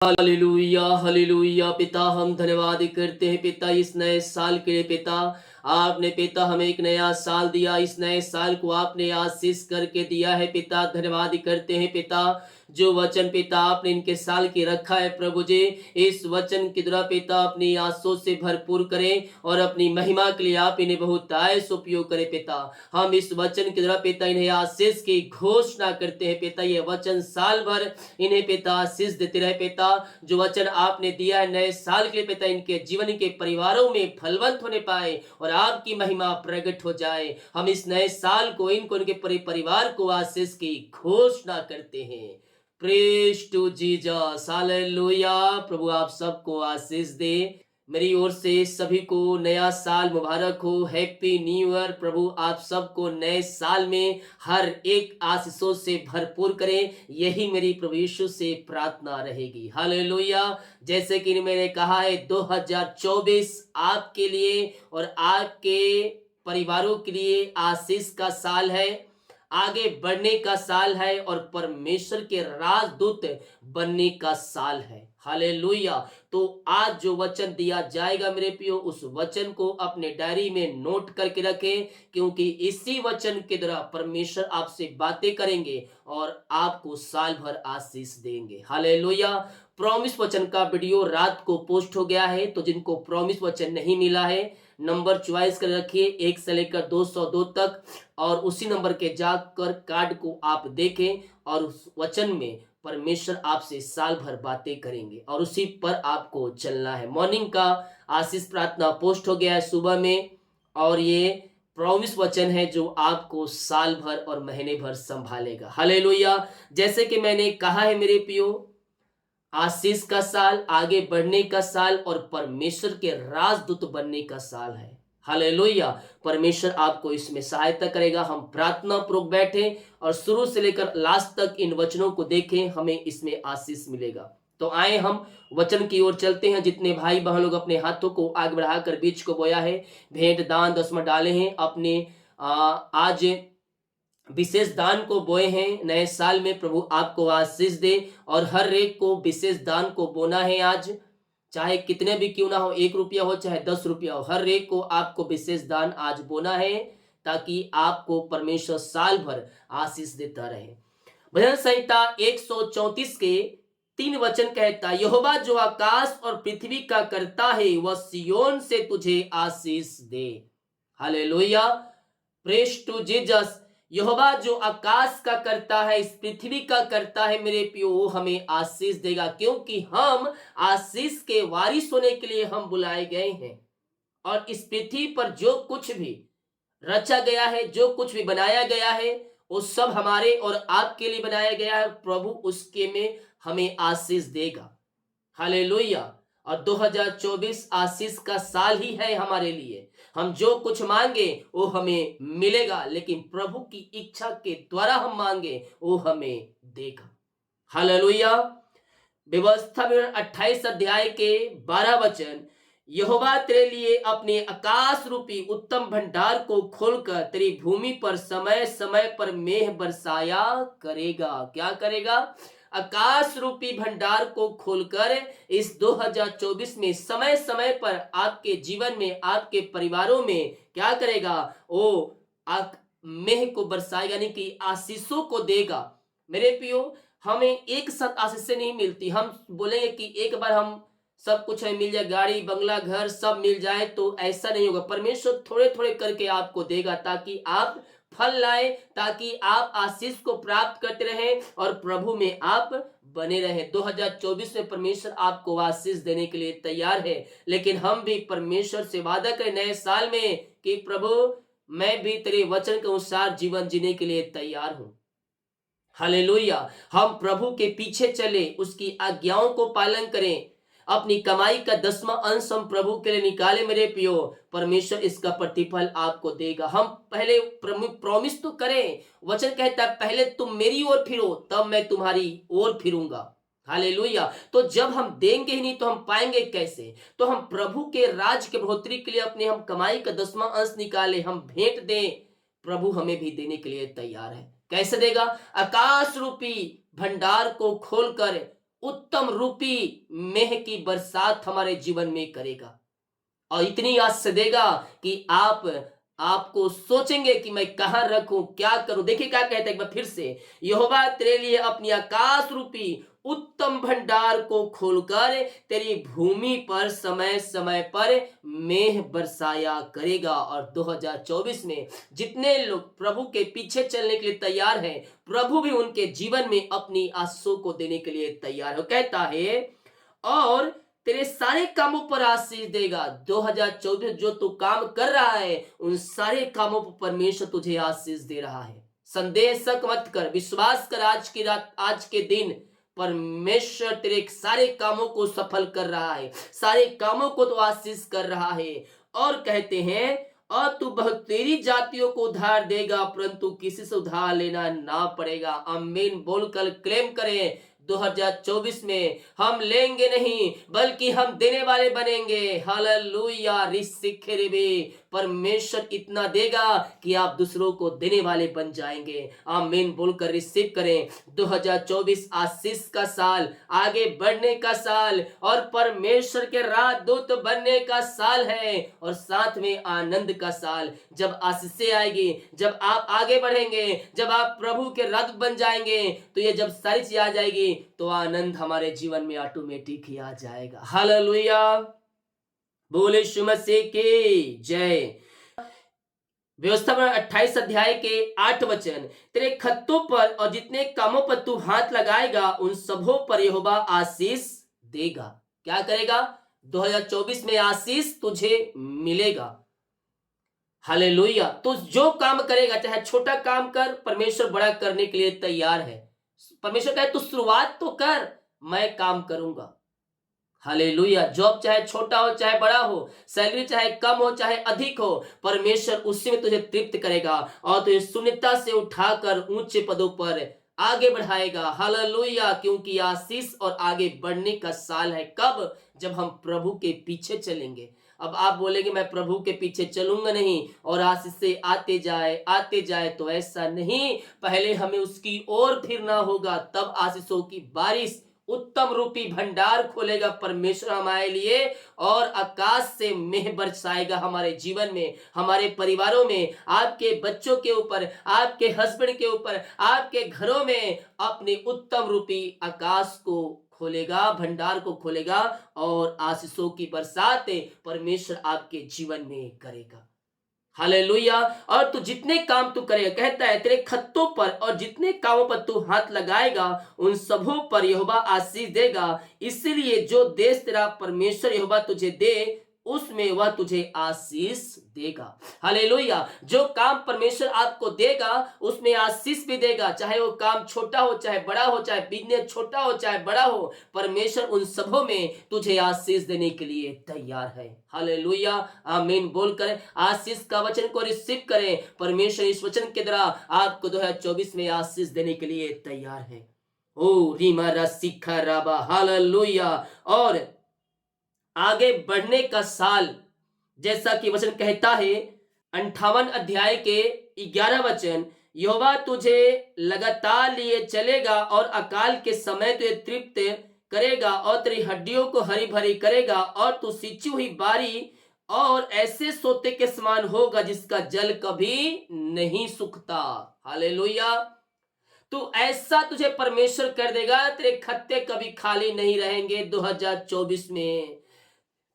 Hallelujah hallelujah. पिता, हम धन्यवाद करते हैं पिता इस नए साल के लिए। पिता, आपने पिता हमें एक नया साल दिया, इस नए साल को आपने आशीष करके दिया है पिता। धन्यवाद करते हैं पिता, जो वचन पिता आपने इनके साल की रखा है प्रभु जी, इस वचन के द्वारा पिता अपनी आंसू से भरपूर करें और अपनी महिमा के लिए आप इन्हें बहुत आयस उपयोग करें पिता। हम इस वचन के द्वारा पिता इन्हें आशीष की घोषणा करते हैं पिता। ये वचन साल भर इन्हें पिता आशीष देते रहे पिता। जो वचन आपने दिया है नए साल के लिए पिता, इनके जीवन के परिवारों में फलवंत होने पाए और आपकी महिमा प्रकट हो जाए। हम इस नए साल को इनको इनके परिवार को आशीष की घोषणा करते हैं। Praise to Jesus, hallelujah. प्रभु आप सबको आशीष दे। मेरी ओर से सभी को नया साल मुबारक हो, हैप्पी न्यू ईयर। प्रभु आप सबको नए साल में हर एक आशीषों से भरपूर करें, यही मेरी प्रभु यीशु से प्रार्थना रहेगी। हालेलुया। जैसे कि मैंने कहा है, 2024 आपके लिए और आपके परिवारों के लिए आशीष का साल है, आगे बढ़ने का साल है और परमेश्वर के राजदूत बनने का साल है। हालेलुया। तो आज जो वचन दिया जाएगा मेरे प्रियो, उस वचन को अपने डायरी में नोट करके रखें, क्योंकि इसी वचन के द्वारा परमेश्वर आपसे बातें करेंगे और आपको साल भर आशीष देंगे। हालेलुया। प्रॉमिस वचन का वीडियो रात को पोस्ट हो गया है, तो जिनको प्रॉमिस वचन नहीं मिला है, नंबर चॉइस कर रखिए 1 से लेकर 202 तक, और उसी नंबर के जाकर कार्ड को आप देखें और उस वचन में परमेश्वर आपसे साल भर बातें करेंगे और उसी पर आपको चलना है। मॉर्निंग का आशीष प्रार्थना पोस्ट हो गया है सुबह में, और ये प्रॉमिस वचन है जो आपको साल भर और महीने भर संभालेगा। हालेलुया। जैसे कि मैंने कहा है मेरे प्रियो, आशीष का साल, आगे बढ़ने का साल और परमेश्वर के राजदूत बनने का साल है। हालेलुया। परमेश्वर आपको इसमें सहायता करेगा। हम प्रार्थना पूर्वक बैठे और शुरू से लेकर लास्ट तक इन वचनों को देखें, हमें इसमें आशीष मिलेगा। तो आए हम वचन की ओर चलते हैं। जितने भाई बहन लोग अपने हाथों को आगे बढ़ाकर बीज को बोया है, भेंट दान दसवां डाले हैं, अपने आज विशेष दान को बोए हैं, नए साल में प्रभु आपको आशीष दे। और हर एक को विशेष दान को बोना है आज, चाहे कितने भी क्यों ना हो, 1 रुपया हो चाहे 10 रुपया हो, हर एक को आपको विशेष दान आज बोना है, ताकि आपको परमेश्वर साल भर आशीष देता रहे। भजन संहिता 134 के 3 वचन कहता, यहोवा जो आकाश और पृथ्वी का करता है, वह सियोन से तुझे आशीष दे। हालेलुया। Praise to Jesus. यहोवा जो आकाश का करता है, इस पृथ्वी का करता है मेरे प्रियो, वो हमें आशीष देगा, क्योंकि हम आशीष के वारिस होने के लिए हम बुलाए गए हैं। और इस पृथ्वी पर जो कुछ भी रचा गया है, जो कुछ भी बनाया गया है, वो सब हमारे और आपके लिए बनाया गया है। प्रभु उसके में हमें आशीष देगा। हालेलुया। और 2024 आशीष का साल ही है हमारे लिए। हम जो कुछ मांगे वो हमें मिलेगा, लेकिन प्रभु की इच्छा के द्वारा हम मांगे वो हमें देगा। हालेलुया। व्यवस्था विवरण 28 अध्याय के 12 वचन, यहोवा तेरे लिए अपने आकाश रूपी उत्तम भंडार को खोलकर तेरी भूमि पर समय समय पर मेघ बरसाया करेगा। क्या करेगा? आकाश रूपी भंडार को खोलकर इस 2024 में समय समय पर आपके जीवन में, आपके परिवारों में क्या करेगा? वो मेघ को बरसाएगा, यानी कि आशीषों को देगा। मेरे प्रियो, हमें एक साथ आशीष से नहीं मिलती। हम बोलेंगे कि एक बार हम सब कुछ हमें मिल जाए, गाड़ी बंगला घर सब मिल जाए, तो ऐसा नहीं होगा। परमेश्वर थोड़े थोड़े करके आपको देगा, ताकि आप फल लाए, ताकि आप आशीष को प्राप्त करते रहें और प्रभु में आप बने रहें। 2024 में परमेश्वर आपको आशीष देने के लिए तैयार है, लेकिन हम भी परमेश्वर से वादा करें नए साल में कि प्रभु, मैं भी तेरे वचन के अनुसार जीवन जीने के लिए तैयार हूं। हालेलुया। हम प्रभु के पीछे चले, उसकी आज्ञाओं को पालन करें, अपनी कमाई का 10वां अंश हम प्रभु के लिए निकाले मेरे प्रियो, परमेश्वर इसका प्रतिफल आपको देगा। हम पहले प्रॉमिस तो करें। वचन कहता है, पहले तुम मेरी ओर फिरो, तब मैं तुम्हारी ओर फिरूंगा। हालेलुया। तो जब हम देंगे ही नहीं तो हम पाएंगे कैसे? तो हम प्रभु के राज के बढ़ोतरी के लिए अपने हम कमाई का 10वां अंश निकाले, हम भेंट दें, प्रभु हमें भी देने के लिए तैयार है। कैसे देगा? आकाश रूपी भंडार को खोलकर उत्तम रूपी मेह की बरसात हमारे जीवन में करेगा और इतनी आशीष देगा कि आपको सोचेंगे कि मैं कहाँ रखूं, क्या करूं। देखिए क्या कहता है एक बार फिर से, यहोवा तेरे लिए अपनी आकाश रूपी उत्तम भंडार को खोलकर तेरी भूमि पर समय समय पर मेह बरसाया करेगा। और 2024 में जितने लोग प्रभु के पीछे चलने के लिए तैयार हैं, प्रभु भी उनके जीवन में अपनी आशीषों को देने के लिए तैयार हो। कहता है और तेरे सारे कामों पर आशीष देगा। 2024 जो तू काम कर रहा है उन सारे कामों पर परमेश्वर तुझे आशीष दे रहा है। संदेह शक मत कर, विश्वास कर, आज की रात, आज के दिन परमेश्वर तेरे सारे कामों को सफल कर रहा है, सारे कामों को तो आशीष कर रहा है। और कहते हैं और तू बहुतेरी जातियों को उधार देगा परंतु किसी से उधार लेना ना पड़ेगा। आमीन बोलकर क्लेम करें, 2024 में हम लेंगे नहीं बल्कि हम देने वाले बनेंगे। हालेलुया। रिसिखेरेबे, परमेश्वर इतना देगा कि आप दूसरों को देने वाले बन जाएंगे। आमीन बोलकर रिसीव करें। 2024 आशीष का साल, आगे बढ़ने का साल और परमेश्वर के राजदूत बनने का साल है और साथ में आनंद का साल। जब आशीषें आएगी, जब आप आगे बढ़ेंगे, जब आप प्रभु के राजदूत बन जाएंगे, तो ये जब सारी चीज आ जाएगी तो आनंद हमारे जीवन में ऑटोमेटिक ही आ जाएगा। हालेलुया। बोले यीशु मसीह की जय। व्यवस्थापन 28 अध्याय के 8 वचन, तेरे खत्तों पर और जितने कामों पर तू हाथ लगाएगा उन सबों पर यहोवा आशीष देगा। क्या करेगा? 2024 में आशीष तुझे मिलेगा। हालेलुया। तो जो काम करेगा, चाहे छोटा काम कर, परमेश्वर बड़ा करने के लिए तैयार है। परमेश्वर कहे तू शुरुआत तो कर, मैं काम करूंगा। हालेलुया। जॉब चाहे छोटा हो चाहे बड़ा हो, सैलरी चाहे कम हो चाहे अधिक हो, परमेश्वर उसी में तुझे तृप्त करेगा और तुझे शून्यता से उठाकर ऊंचे पदों पर आगे बढ़ाएगा। हालेलुया। क्योंकि आशीष और आगे बढ़ने का साल है। कब? जब हम प्रभु के पीछे चलेंगे। अब आप बोलेंगे मैं प्रभु के पीछे चलूंगा नहीं और आशीष से आते जाए, तो ऐसा नहीं। पहले हमें उसकी ओर फिरना होगा, तब आशीषों की बारिश, उत्तम रूपी भंडार खोलेगा परमेश्वर हमारे लिए और आकाश से मेह बरसाएगा हमारे जीवन में, हमारे परिवारों में, आपके बच्चों के ऊपर, आपके हस्बैंड के ऊपर, आपके घरों में अपने उत्तम रूपी आकाश को खोलेगा, भंडार को खोलेगा और आशीषों की बरसात परमेश्वर आपके जीवन में करेगा। हालेलुया। और तू जितने काम तू करेगा, कहता है तेरे खत्तों पर और जितने कामों पर तू हाथ लगाएगा उन सबों पर यहोवा आशीष देगा। इसलिए जो देश तेरा परमेश्वर यहोवा तुझे दे उसमें वह तुझे आशीष देगा। हालेलुया। जो काम परमेश्वर आपको देगा उसमें आशीष भी देगा, चाहे वो काम छोटा हो चाहे बड़ा हो, चाहे बिजनेस छोटा हो चाहे बड़ा हो, परमेश्वर उन सबों में तुझे आशीष देने के लिए तैयार है। हालेलुया। आमीन बोलकर आशीष का वचन को रिसीव करें। परमेश्वर इस वचन के द्वारा आपको 2024 में आशीष देने के लिए तैयार है। ओ रीमा रसिखा राबा। हालेलुया। और आगे बढ़ने का साल, जैसा कि वचन कहता है 58 अध्याय के 11 वचन, यहोवा तुझे लगातार लिए चलेगा और अकाल के समय तुझे तृप्त करेगा और तेरी हड्डियों को हरी भरी करेगा और तू सिंची हुई बारी और ऐसे सोते के समान होगा जिसका जल कभी नहीं सूखता। हालेलुया। तो ऐसा तुझे परमेश्वर कर देगा, तेरे खत्ते कभी खाली नहीं रहेंगे। 2024 में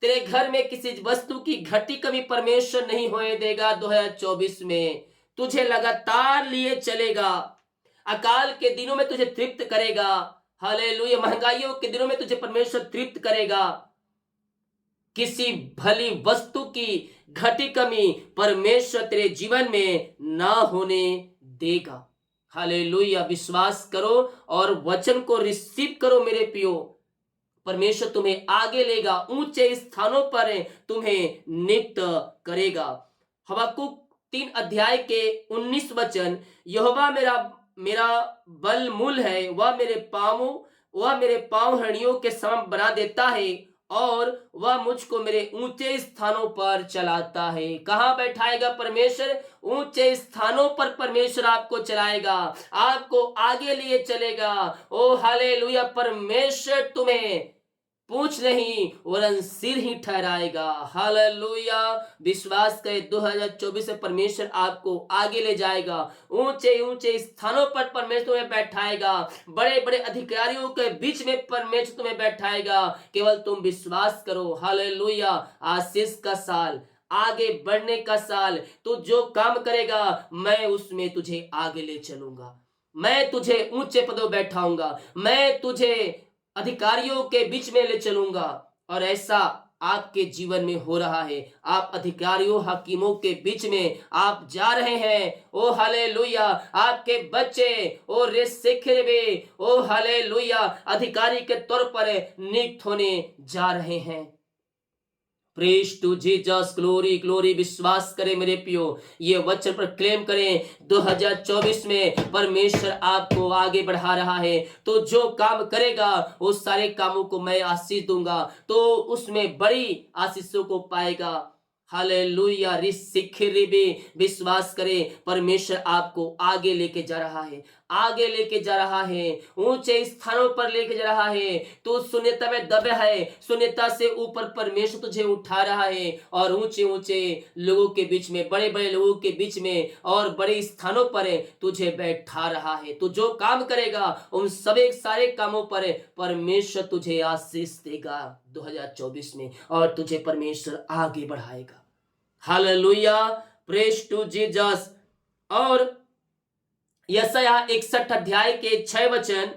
तेरे घर में किसी वस्तु की घटी कभी परमेश्वर नहीं होने देगा। 2024 में तुझे लगातार लिए चलेगा, अकाल के दिनों में तुझे तृप्त करेगा। हालेलुया। महंगाइयों के दिनों में तुझे परमेश्वर तृप्त करेगा। किसी भली वस्तु की घटी कमी परमेश्वर तेरे जीवन में ना होने देगा। हालेलुया। विश्वास करो और वचन को रिसीव करो मेरे प्रियो। परमेश्वर तुम्हें आगे लेगा, ऊंचे स्थानों पर तुम्हें नियुक्त करेगा। हबक्कुक 3 अध्याय के 19 वचन, यहोवा मेरा मेरा बल मूल है, वह मेरे पांव हड्डियों के सम बना देता है और वह मुझको मेरे ऊंचे स्थानों पर चलाता है। कहाँ बैठाएगा परमेश्वर? ऊंचे स्थानों पर परमेश्वर आपको चलाएगा, आपको आगे लिए चलेगा। ओ हालेलुया! परमेश्वर तुम्हें पूंछ नहीं वरन सिर ही ठहराएगा। हालेलुया! विश्वास करे 2024 में परमेश्वर आपको आगे ले जाएगा, ऊंचे ऊंचे स्थानों पर परमेश्वर तुम्हें बैठाएगा, बड़े बड़े अधिकारियों के बीच में परमेश्वर तुम्हें बैठाएगा। केवल तुम विश्वास करो। हालेलुया! आशीष का साल, आगे बढ़ने का साल, तू जो काम करेगा मैं उसमें तुझे आगे ले चलूंगा, मैं तुझे ऊंचे पदों बैठाऊंगा, मैं तुझे अधिकारियों के बीच में ले चलूंगा। और ऐसा आपके जीवन में हो रहा है। आप अधिकारियों हकीमों के बीच में आप जा रहे हैं। ओ हालेलुया! आपके बच्चे ओ रेसेखेबे ओ हालेलुया अधिकारी के तौर पर नियुक्त होने जा रहे हैं। Praise to Jesus, glory glory. विश्वास करें मेरे पियो, ये वचन पर क्लेम करें। 2024 में परमेश्वर आपको आगे बढ़ा रहा है। तो जो काम करेगा उस सारे कामों को मैं आशीष दूंगा, तो उसमें बड़ी आशीषों को पाएगा। हालेलुया! रिसिखिरिबे। विश्वास करें, परमेश्वर आपको आगे लेके जा रहा है, आगे लेके जा रहा है, ऊंचे स्थानों पर लेके जा रहा है। तो शून्यता में दबे है, शून्यता से ऊपर परमेश्वर तुझे उठा रहा है और ऊंचे ऊंचे लोगों के बीच में, बड़े बड़े लोगों के बीच में और बड़े स्थानों पर तुझे बैठा रहा है। तो जो काम करेगा उन सभी सारे कामों पर परमेश्वर तुझे आशीष देगा 2024 में, और तुझे परमेश्वर आगे बढ़ाएगा। हालेलुया! Praise to Jesus. और यशायाह 61 अध्याय के 6 वचन,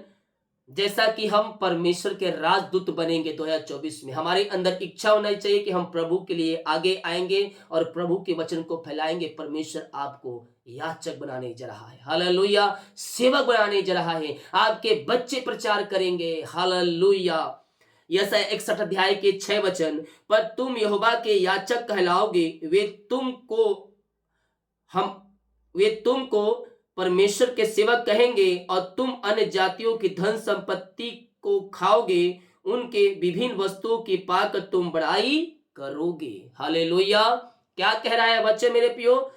जैसा कि हम परमेश्वर के राजदूत बनेंगे 2024 में, हमारे अंदर इच्छा होनी चाहिए कि हम प्रभु के लिए आगे आएंगे और प्रभु के वचन को फैलाएंगे। परमेश्वर आपको याचक बनाने जा रहा है। हालेलुया! सेवक बनाने जा रहा है। आपके बच्चे प्रचार करेंगे। हालेलुया! यशायाह 61 अध्याय के 6 वचन, पर तुम यहोवा के याचक कहलाओगे, हम वे तुमको परमेश्वर के सेवक कहेंगे, और तुम अन्य जातियों की धन संपत्ति को खाओगे, उनके विभिन्न वस्तुओं की पाकर तुम बड़ाई करोगे। हालेलुया! क्या कह रहा है बच्चे मेरे पियो?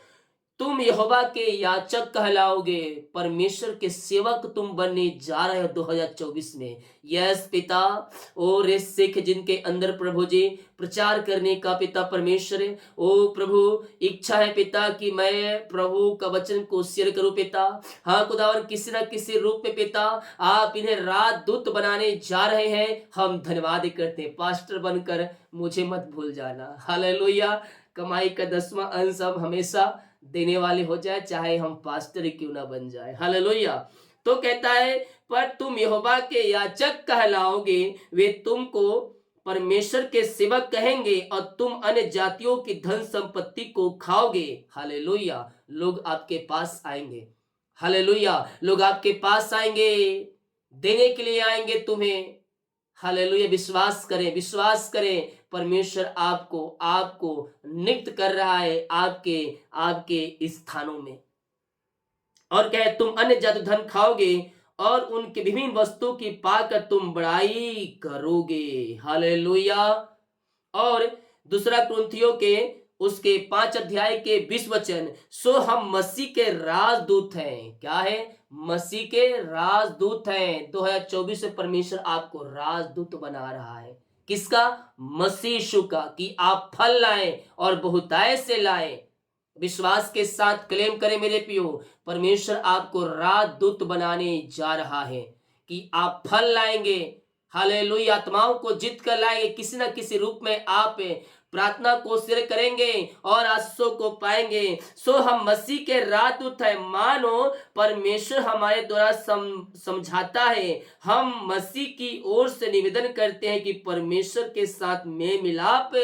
तुम यहोवा के याचक कहलाओगे, परमेश्वर के सेवक तुम बनने जा रहे हो 2024 में। यस पिता, ओ रे सिख जिनके अंदर प्रभु जी प्रचार करने का पिता परमेश्वर है। ओ प्रभु, इच्छा है पिता कि मैं प्रभु का वचन को शेयर करूं पिता। हाँ खुदावन, किसी न किसी रूप में पिता आप इन्हें राजदूत बनाने जा रहे हैं। हम धन्यवाद करते हैं। पास्टर बनकर मुझे मत भूल जाना। हालेलुया! कमाई का 10वां अंश हम हमेशा देने वाले हो जाए, चाहे हम पास्टर ही क्यों ना बन जाए। हालेलुया! तो कहता है, पर तुम यहोवा के याचक कहलाओगे, वे तुमको परमेश्वर के सेवक कहेंगे, और तुम अन्य जातियों की धन संपत्ति को खाओगे। हालेलुया! लोग आपके पास आएंगे। हालेलुया! लोग आपके पास आएंगे, देने के लिए आएंगे तुम्हें। हालेलुया! विश्वास करें, विश्वास करें, परमेश्वर आपको आपको नियुक्त कर रहा है आपके आपके स्थानों में। और कहे, तुम अन्य जाति धन खाओगे और उनके विभिन्न वस्तुओं की पाकर तुम बड़ाई करोगे। हालेलुया! और दूसरा कुरिन्थियों के उसके 5 अध्याय के 20 वचन, सो हम मसीह के राजदूत हैं। क्या है? मसीह के राजदूत हैं। 2024 में परमेश्वर आपको राजदूत बना रहा है। किसका? मसीह यीशु का, कि आप फल लाएं और बहुतायत से लाएं। विश्वास के साथ क्लेम करें मेरे पियो, परमेश्वर आपको राजदूत बनाने जा रहा है कि आप फल लाएंगे। हालेलुया! आत्माओं को जीत कर लाएंगे। किसी न किसी रूप में आप प्रार्थना को सिर करेंगे और आशीषों को पाएंगे। सो हम मसीह के राजदूत हैं। मानो परमेश्वर हमारे द्वारा समझाता है। हम मसीह की ओर से निवेदन करते हैं कि परमेश्वर के साथ मेल मिलाप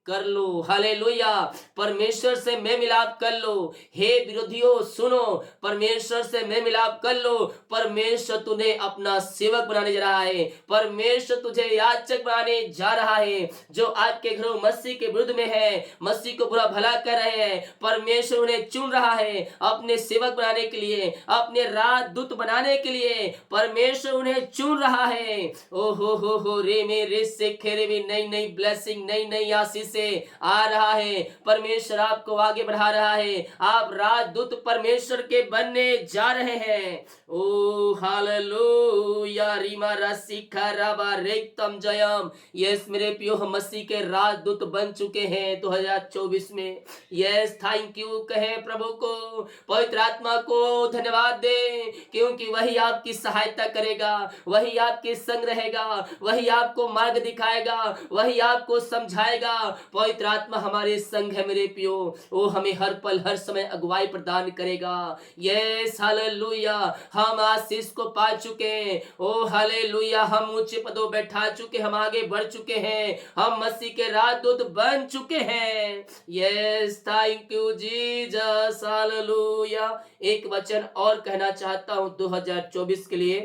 कर लो। हालेलुया। परमेश्वर से मेल मिलाप कर लो। हे विरोधियों सुनो, परमेश्वर से मेल मिलाप कर लो। परमेश्वर तुम्हें अपना सेवक बनाने जा रहा है। परमेश्वर तुझे याजक बनाने जा रहा है। जो आपके घरों मसीह के विरुद्ध में है, मसीह को बुरा भला कर रहे हैं, परमेश्वर उन्हें चुन रहा है अपने सेवक बनाने के लिए, अपने राजदूत बनाने के लिए। परमेश्वर उन्हें चुन रहा है। ओ हो रे मेरे से खेरे भी नई नई ब्लेसिंग, नई नई आशीष से आ रहा है। परमेश्वर आपको आगे बढ़ा रहा है। आप राजदूत परमेश्वर के बनने जा रहे हैं। ओ हालेलुया। रीमा राशि खराबा रेक्तम जयम। यस मेरे प्रियो, हम मसीह के राजदूत बन चुके हैं 2024 में। यस थैंक यू कहें प्रभु को, पवित्र आत्मा को धन्यवाद दे, क्योंकि वही आपकी सहायता करेगा, वही आपके संग रहेगा, वही आपको मार्ग दिखाएगा, वही आपको समझाएगा। पवित्र आत्मा हमारे संग है मेरे प्रियो। वो हमें हर पल हर समय अगुवाई प्रदान करेगा। Yes hallelujah. हम आशीष को पा चुके हैं। ओ हालेलुया। हम ऊंचे पदों बैठा चुके, हम आगे बढ़ चुके हैं, हम मसीह के राजदूत बन चुके हैं। Yes thank you Jesus. Hallelujah. एक वचन और कहना चाहता हूं 2024 के लिए।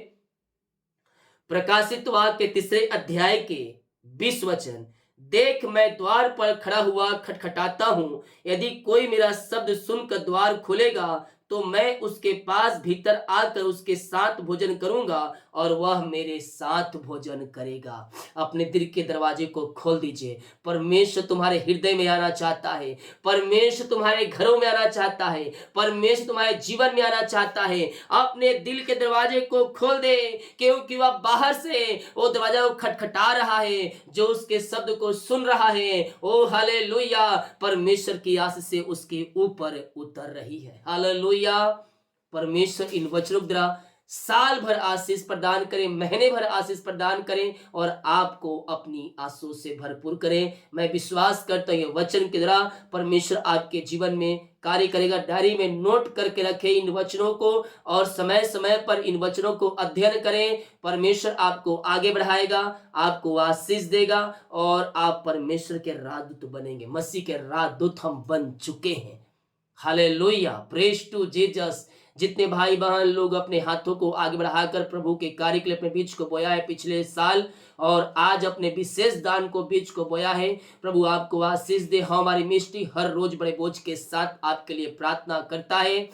प्रकाशित वाक्य के 3 अध्याय के 20 वचन। देख मैं द्वार पर खड़ा हुआ खटखटाता हूं, यदि कोई मेरा शब्द सुनकर द्वार खोलेगा तो मैं उसके पास भीतर आकर उसके साथ भोजन करूंगा और वह मेरे साथ भोजन करेगा। अपने दिल के दरवाजे को खोल दीजिए। परमेश्वर तुम्हारे हृदय में आना चाहता है। परमेश्वर तुम्हारे घरों में आना चाहता है। परमेश्वर तुम्हारे जीवन में आना चाहता है। अपने दिल के दरवाजे को खोल दे, क्योंकि वह बाहर से वो दरवाजा को खटखटा रहा है। जो उसके शब्द को सुन रहा है, ओ हालेलुया, परमेश्वर की आशीष से उसके ऊपर उतर रही है। हालेलुया। परमेश्वर इन वचनों के द्वारा साल भर आशीष प्रदान करें, महीने भर आशीष प्रदान करें और आपको अपनी आशीषों से भरपूर करें। मैं विश्वास करता हूं ये वचन के द्वारा परमेश्वर आपके जीवन में कार्य करेगा। डायरी में नोट करके रखें इन वचनों को और समय समय पर इन वचनों को अध्ययन करें। परमेश्वर आपको आगे बढ़ाएगा, आपको आशीष देगा और आप परमेश्वर के राजदूत बनेंगे। मसीह के राजदूत हम बन चुके हैं। हालेलुया। Praise to Jesus. जितने भाई बहन लोग अपने हाथों को आगे बढ़ाकर प्रभु के कार्य के लिए अपने बीज को बोया है पिछले साल और आज अपने विशेष दान को बीज को बोया है, प्रभु आपको आशीष दे। हमारी मिस्ट्री हर रोज बड़े बोझ के साथ आपके लिए प्रार्थना करता है।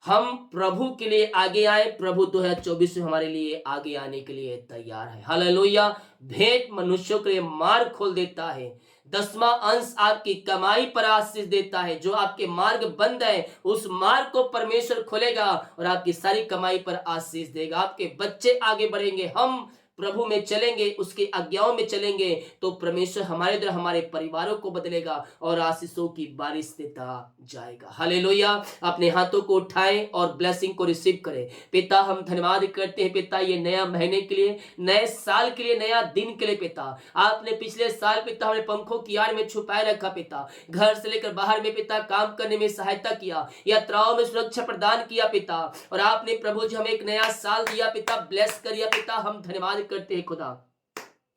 हम प्रभु के लिए आगे आए। प्रभु 2024 में हमारे लिए आगे आने के लिए तैयार है। हालेलुया। भेंट मनुष्यों के लिए मार्ग खोल देता है। 10वां अंश आपकी कमाई पर आशीष देता है। जो आपके मार्ग बंद है उस मार्ग को परमेश्वर खोलेगा और आपकी सारी कमाई पर आशीष देगा। आपके बच्चे आगे बढ़ेंगे। हम प्रभु में चलेंगे, उसकी आज्ञाओं में चलेंगे तो परमेश्वर हमारे द्वारा हमारे परिवारों को बदलेगा और आशीषों की बारिश देता जाएगा। हालेलुया। अपने हाथों को उठाएं और ब्लेसिंग को रिसीव करें। पिता हम धन्यवाद करते हैं पिता, ये नया महीने के लिए, नए साल के लिए, नया दिन के लिए पिता। आपने पिछले साल पिता हमें पंखों की आड़ में छुपाए रखा पिता, घर से लेकर बाहर में पिता काम करने में सहायता किया, यात्राओं में सुरक्षा प्रदान किया पिता। और आपने प्रभु जी हमें एक नया साल दिया पिता, ब्लेस करिया पिता। हम धन्यवाद करते हैं खुदा।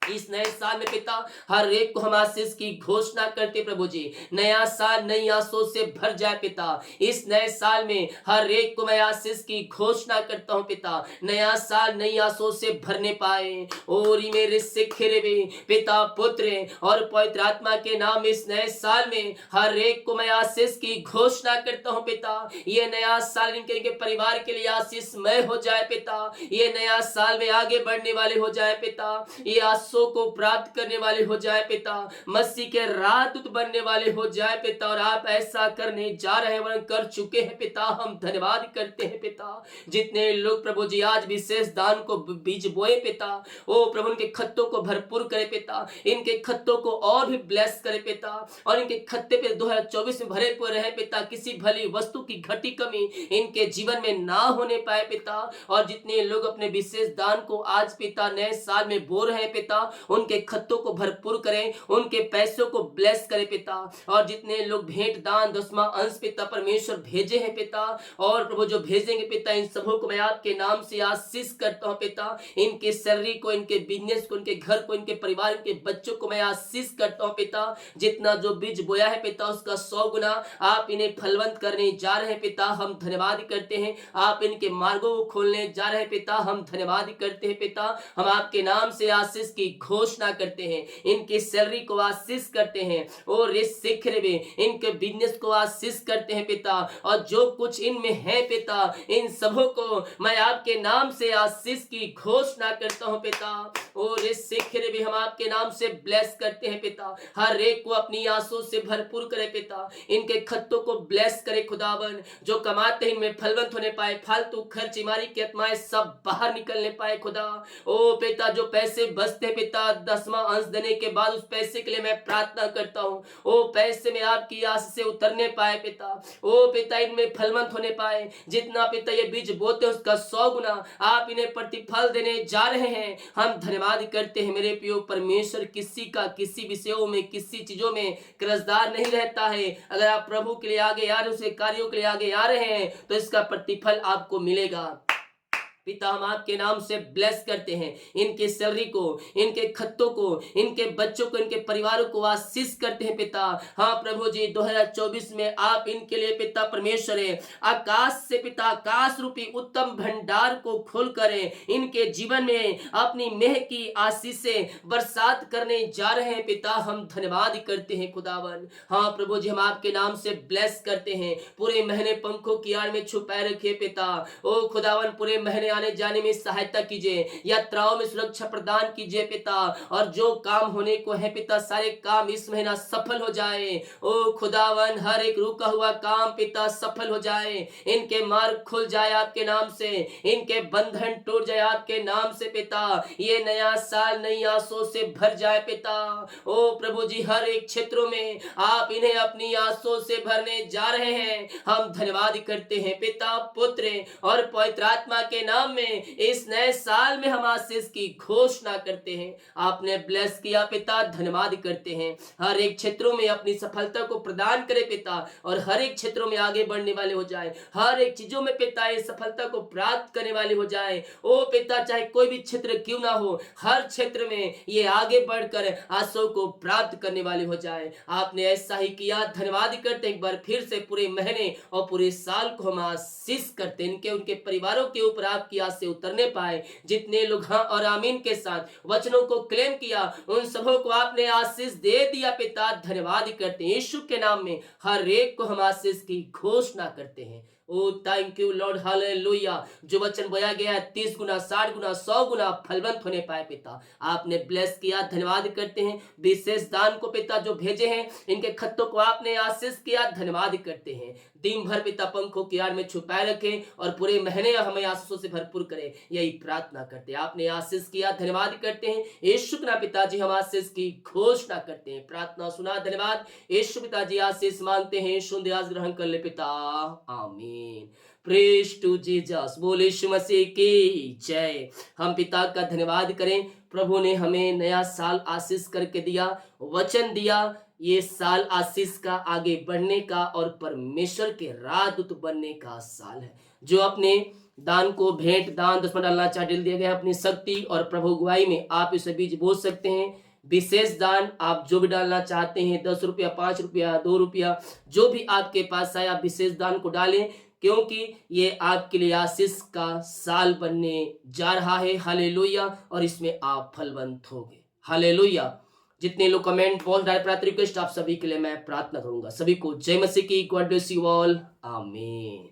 इस नए साल में पिता हर एक को हम आशीष की घोषणा करते प्रभु जी। नया साल नई आशीषों से भर जाए पिता। इस नए साल में हर एक को मैं आशीष की घोषणा करता हूं पिता। नया साल नई आशीषों से भरने पाए और मेरे सिखरे में पिता पुत्र और पवित्र आत्मा के नाम इस नए साल में हर एक को मैं आशीष की घोषणा करता हूं पिता। ये नया साल इनके परिवार के लिए आशीषमय हो जाए पिता। ये नया साल में आगे बढ़ने वाले हो जाए पिता। ये को प्राप्त करने वाले हो जाए पिता। मसीह के राजदूत बनने वाले हो जाए पिता। और आप ऐसा करने जा रहे हैं, वरन कर चुके हैं पिता। हम धन्यवाद करते हैं पिता। जितने लोग प्रभु जी आज विशेष दान को बीज बोए पिता, ओ प्रभु उनके खत्तों को भरपूर करे पिता। इनके खत्तों को और भी ब्लेस करे पिता और इनके खत्ते पे 2024 में भरे हुए रहे पिता। किसी भली वस्तु की घटी कमी इनके जीवन में ना होने पाए पिता। और जितने लोग अपने विशेष दान को आज पिता नए साल में बो रहे हैं पिता, उनके खत्तों को भरपूर करें, उनके पैसों को ब्लेस करें पिता। और जितने लोग भेंट दान दसवां अंश पिता परमेश्वर भेजे हैं पिता, और प्रभु जो भेजेंगे पिता, इन सबों को मैं आपके नाम से आशीष करता हूं पिता। इनके सैलरी को, इनके बिजनेस को, इनके घर को, इनके परिवार, इनके बच्चों को मैं आशीष करता हूं पिता। जितना जो बीज बोया है पिता, उसका 100 गुना आप इन्हें फलवंत करने जा रहे हैं पिता। हम धन्यवाद करते हैं, आप इनके मार्गों को खोलने जा रहे हैं पिता। हम धन्यवाद करते हैं पिता। हम आपके नाम से आशीष की घोषणा करते हैं, इनकी सैलरी को आशीष करते हैं, और इस शिखर में इनके बिजनेस को आशीष करते हैं पिता। और जो कुछ इनमें है पिता, इन सबों को मैं आपके नाम से आशीष की घोषणा करता हूं पिता। और इस शिखर भी हम आपके नाम से ब्लेस करते हैं पिता। हर एक को अपनी आंसू से भरपूर करे पिता। इनके खत्तों को ब्लेस करे खुदावन। जो कमाते हैं इनमें फलवंत होने पाए, फालतू खर्च बीमारी की आत्माएं सब बाहर निकलने पाए खुदा। ओ पिता, जो पैसे बचते पिता दसवां अंश देने के बाद, उस पैसे के लिए मैं प्रार्थना करता हूं, ओ पैसे में आपकी आस से उतरने पाए पिता। ओ पिता, इनमें फलवंत होने पाए। जितना पिता ये बीज बोते उसका 100 गुना आप इन्हें प्रतिफल देने जा रहे हैं। हम धन्यवाद करते हैं मेरे प्रिय परमेश्वर। किसी का किसी विषयों में, किसी चीजों में कर्जदार नहीं रहता है। अगर आप प्रभु के लिए आगे आ रहे, उसके कार्यों के लिए आगे आ रहे हैं, तो इसका प्रतिफल आपको मिलेगा पिता। हम आपके नाम से ब्लेस करते हैं इनकी सैलरी को, इनके खत्तों को, इनके बच्चों को, इनके परिवारों को आशीष करते हैं पिता। हाँ प्रभु जी, 2024 में आप इनके लिए पिता परमेश्वर है, आकाश से पिता आकाश रूपी उत्तम भंडार को खोल करें, इनके जीवन में अपनी मेह की आशीष से बरसात करने जा रहे हैं पिता। हम धन्यवाद करते हैं खुदावन। हाँ प्रभु जी, हम आपके नाम से ब्लेस करते हैं। पूरे महीने पंखों की आड़ में छुपाए रखिए पिता। ओ खुदावन, पूरे महीने आने जाने में सहायता कीजिए, यात्राओं में सुरक्षा प्रदान कीजिए पिता। और जो काम होने को है पिता, सारे काम इस महीना सफल हो जाए। ओ खुदावन, हर एक रुका हुआ काम पिता सफल हो जाए, इनके मार्ग खुल जाए आपके नाम से, इनके बंधन टूट जाए आपके नाम से पिता। ये नया साल नई आसों से भर जाए पिता। ओ प्रभु जी, हर एक क्षेत्रों में आप इन्हें अपनी आसों से भरने जा रहे हैं। हम धन्यवाद करते हैं पिता, पुत्र और पवित्र आत्मा के नाम में। इस नए साल में हम आशीष की घोषणा करते हैं। आपने ब्लेस किया पिता, धन्यवाद करते हैं। हर एक क्षेत्रों में अपनी सफलता को प्रदान करे पिता, और हर एक क्षेत्रों में आगे बढ़ने वाले हो जाए। हर एक चीजों में पिता ये सफलता को प्राप्त करने वाले हो जाए। ओ पिता, चाहे कोई भी क्षेत्र क्यों ना हो, हर क्षेत्र में ये आगे बढ़कर आशा को प्राप्त करने वाले हो जाए। आपने ऐसा ही किया, धन्यवाद करते। एक बार फिर से पूरे महीने और पूरे साल को हम आशीष करते हैं। इनके उनके परिवारों के ऊपर आपकी आस से उतरने पाए। जितने लोग हाँ और आमीन के साथ वचनों को क्लेम किया, उन सबों को आपने आशीष दे दिया पिता। धन्यवाद करते हैं यीशु के नाम में। हर एक को हम आशीष की घोषणा करते हैं। ओ थैंक यू लॉर्ड, हालेलुया। जो वचन बोया गया है 30 गुना 60 गुना 100 गुना फलवंत होने पाए पिता। आपने ब्लेस किया, धन्यवाद करते हैं। विशेष दान को पिता जो भेजे हैं, इनके खत्तों को आपने आशीष किया, धन्यवाद करते हैं। दिन भर पिता पंखों की आड़ में छुपाए रखे, और पूरे महीने हमें आशीषों से भरपूर करे, यही प्रार्थना करते हैं। आपने आशीष किया, धन्यवाद करते हैं यीशु के नाम। पिताजी, हम आशीष की घोषणा करते हैं। प्रार्थना सुना, धन्यवाद यीशु। पिताजी आशीष मांगते हैं, यीशु आज ग्रहण कर ले पिता, आमीन। Praise to Jesus. बोले यीशु मसीह की जय। हम पिता का धन्यवाद करें। प्रभु ने हमें नया साल आशीष करके दिया, वचन दिया। ये साल आशीष का, आगे बढ़ने का और परमेश्वर के राजदूत बनने का साल है। जो अपने दान को भेंट दान दसवां डालना चाहे, दिया गया अपनी शक्ति और प्रभु गुआई में आप इसे बीज बो सकते हैं। विशेष दान आप जो भी डालना चाहते हैं, 10 रुपया 5 रुपया 2 रुपया, जो भी आपके पास आए, आप विशेष दान को डालें, क्योंकि ये आपके लिए आशीष का साल बनने जा रहा है। हालेलुया। और इसमें आप फलवंत होंगे। हालेलुया। जितने लोग कमेंट बॉक्स डाल प्रार्थना रिक्वेस्ट, आप सभी के लिए मैं प्रार्थना करूंगा। सभी को जय मसीह की। गॉड ब्लेस यू ऑल, आमीन।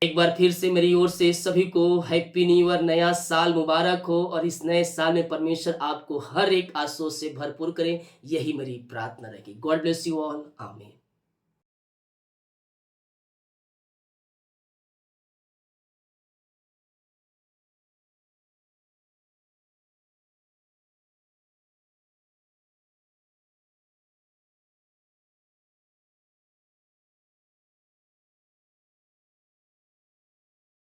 एक बार फिर से मेरी ओर से सभी को हैप्पी न्यू ईयर, नया साल मुबारक हो। और इस नए साल में परमेश्वर आपको हर एक आशीष से भरपूर करे, यही मेरी प्रार्थना रहेगी। गॉड ब्लेस यू ऑल, आमीन।